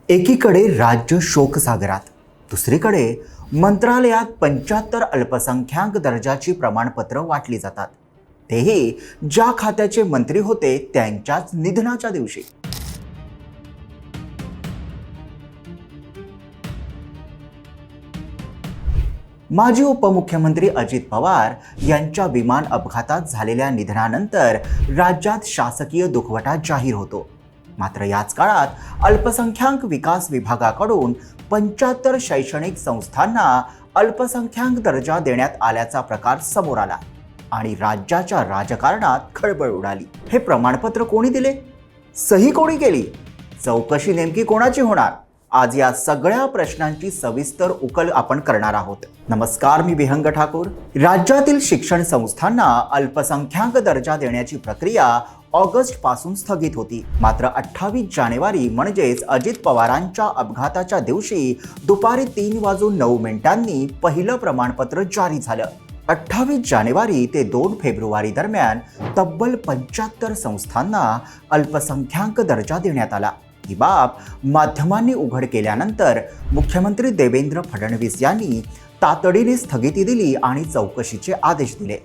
एकीकडे राज्य शोकसागरात, दुसरीकडे मंत्रालयात 75 अल्पसंख्याक दर्जाची प्रमाणपत्र वाटली जातात, तेही ज्या खात्याचे मंत्री होते त्यांच्याच निधनाच्या दिवशी. माजी उपमुख्यमंत्री अजित पवार यांच्या विमान अपघातात झालेल्या निधनानंतर राज्यात शासकीय दुखवटा जाहीर होतो. मात्र याच काळात अल्पसंख्याक विकास विभागाकडून 75 शैक्षणिक संस्थांना अल्पसंख्याक दर्जा देण्यात आल्याचा प्रकार समोर आला आणि राज्याच्या राजकारणात खळबळ उडाली. हे प्रमाणपत्र कोणी दिले? सही कोणी केली? चौकशी नेमकी कोणाची होणार? आज या सगळ्या प्रश्नांची सविस्तर उकल आपण करणार आहोत. नमस्कार, मी विहंग ठाकूर. राज्यातील शिक्षण संस्थांना अल्पसंख्याक दर्जा देण्याची प्रक्रिया ऑगस्ट पासून स्थगित होती. मात्र 28 जानेवारी म्हणजेच अजित पवारांच्या अपघाताच्या दिवशी दुपारी 3:09 पहिलं प्रमाणपत्र जारी झालं. 28 जानेवारी ते 2 फेब्रुवारी दरम्यान तब्बल 75 संस्थांना अल्पसंख्याक दर्जा देण्यात आला. ही बाब माध्यमांनी उघड केल्यानंतर मुख्यमंत्री देवेंद्र फडणवीस यांनी तातडीने स्थगिती दिली आणि चौकशीचे आदेश दिले.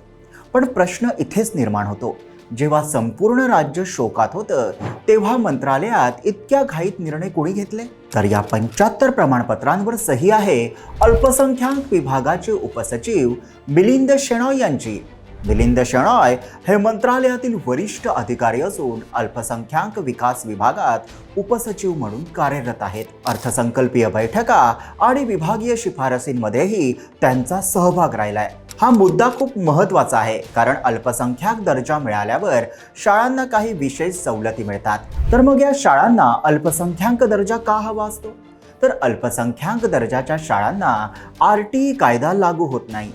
पण प्रश्न इथेच निर्माण होतो, जेव्हा संपूर्ण राज्य शोकात होतं तेव्हा मंत्रालयात इतक्या घाईत निर्णय कोणी घेतले? तर या 75 प्रमाणपत्रांवर सही आहे अल्पसंख्याक विभागाचे उपसचिव मिलिंद शेणॉय यांची. मिलिंद शेणॉय हे मंत्रालयातील वरिष्ठ अधिकारी असून अल्पसंख्याक विकास विभागात उपसचिव म्हणून कार्यरत आहेत. अर्थसंकल्पीय बैठका आणि विभागीय शिफारसींमध्येही त्यांचा सहभाग राहिलाय. हा मुद्दा खूप महत्त्वाचा आहे, कारण अल्पसंख्याक दर्जा मिळाल्यावर शाळांना काही विशेष सवलती मिळतात. तर मग या शाळांना अल्पसंख्याक दर्जा का हवा असतो? तर अल्पसंख्याक दर्जाच्या शाळांना RTE कायदा लागू होत नाही.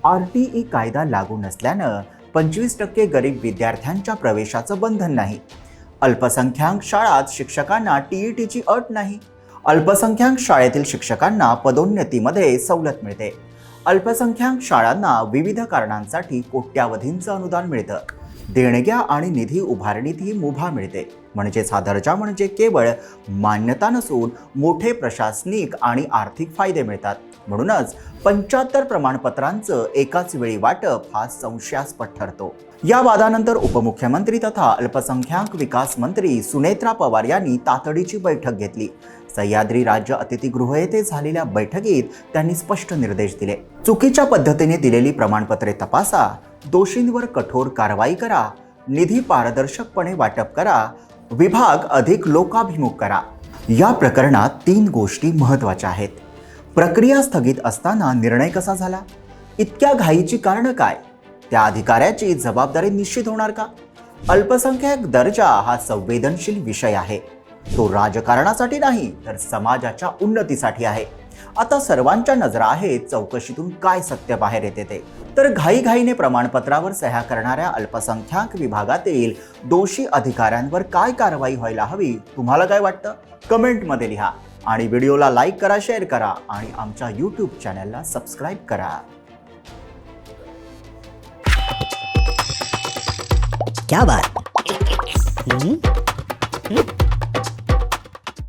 RTE कायदा लागू नसल्यानं 25% गरीब विद्यार्थ्यांच्या प्रवेशाचं बंधन नाही. अल्पसंख्याक शाळात शिक्षकांना TETची अट नाही. अल्पसंख्याक शाळेतील शिक्षकांना पदोन्नतीमध्ये सवलत मिळते. अल्पसंख्याक शाळांना विविध कारणांसाठी कोट्यावधींचं अनुदान मिळतं. देणग्या आणि निधी उभारणीतही मुभा मिळते. म्हणजेच हा दर्जा म्हणजे केवळ मान्यता नसून मोठे प्रशासनिक आणि आर्थिक फायदे मिळतात. म्हणूनच 75 प्रमाणपत्रांचं एकाच वेळी वाटप हा संशयास्पद ठरतो. या वादानंतर उपमुख्यमंत्री तथा अल्पसंख्याक विकास मंत्री सुनेत्रा पवार यांनी तातडीची बैठक घेतली. सह्याद्री राज्य अतिथीगृह येथे झालेल्या बैठकीत त्यांनी स्पष्ट निर्देश दिले. चुकीच्या पद्धतीने दिलेली प्रमाणपत्रे तपासा, दोषींवर कठोर कारवाई करा, निधी पारदर्शकपणे वाटप करा, विभाग अधिक लोकाभिमुख करा. या प्रकरणात 3 गोष्टी महत्त्वाच्या आहेत. प्रक्रिया स्थगित असताना निर्णय कसा झाला? इतक्या घाईची कारणं काय? त्या अधिकाऱ्याची जबाबदारी निश्चित होणार का? अल्पसंख्याक दर्जा हा संवेदनशील विषय आहे. तो राजकारणासाठी नाही तर समाजाच्या उन्नतीसाठी आहे. आता सर्वांच्या नजरा आहेत चौकशीतून काय सत्य बाहेर येते ते. तर घाईघाईने प्रमाणपत्रावर सह्या करणाऱ्या अल्पसंख्याक विभागातील दोषी अधिकाऱ्यांवर काय कारवाई व्हायला हवी? तुम्हाला काय वाटतं? कमेंटमध्ये लिहा आणि व्हिडिओला लाईक करा, शेअर करा आणि आमच्या YouTube चॅनलला सबस्क्राईब करा. क्या बात?